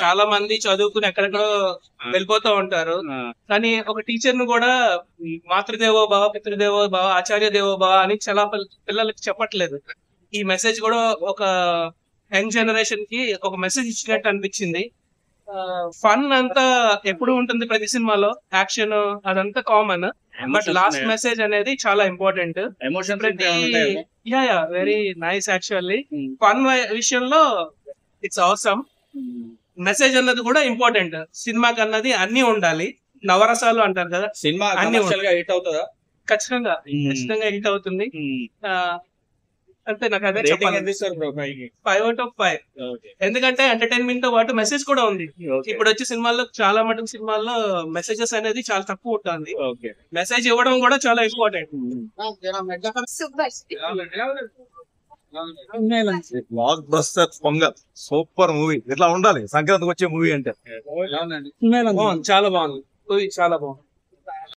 చాలా మంది చదువుకుని ఎక్కడెక్కడో వెళ్ళిపోతూ ఉంటారు. కానీ ఒక టీచర్ ను కూడా మాతృదేవో భవ, పితృదేవో భవ, ఆచార్య దేవో భవ అని చాలా పిల్లలకి చెప్పట్లేదు. ఈ మెసేజ్ కూడా ఒక యంగ్ జనరేషన్ కి ఒక మెసేజ్ ఇచ్చినట్టు అనిపించింది. ఫన్ అంతా ఎప్పుడు ఉంటుంది ప్రతి సినిమాలో, యాక్షన్ అదంతా కామన్, బట్ లాస్ట్ మెసేజ్ అనేది చాలా important. Very nice actually. Fun విషయంలో ఇట్స్ అవసరం. మెసేజ్ అన్నది కూడా ఇంపార్టెంట్. సినిమాకి అన్నది అన్ని ఉండాలి. నవరసాలు అంటారు కదా, సినిమా అన్ని హిట్ అవుతుందా? ఖచ్చితంగా హిట్ అవుతుంది. అంటే నాకు అదే చెప్పాలి. 5/5. ఎందుకంటే ఎంటర్టైన్మెంట్ తో పాటు మెసేజ్ కూడా ఉంది. ఇప్పుడు వచ్చే సినిమాల్లో చాలా మటుకు సినిమాల్లో మెసేజెస్ అనేది చాలా తక్కువ ఉంటుంది. మెసేజ్ ఇవ్వడం కూడా చాలా important. Block buster pongal super movie. ఇట్లా ఉండాలి సంక్రాంతికి వచ్చే మూవీ అంటే. చాలా బాగుంది. చాలా బాగుంది.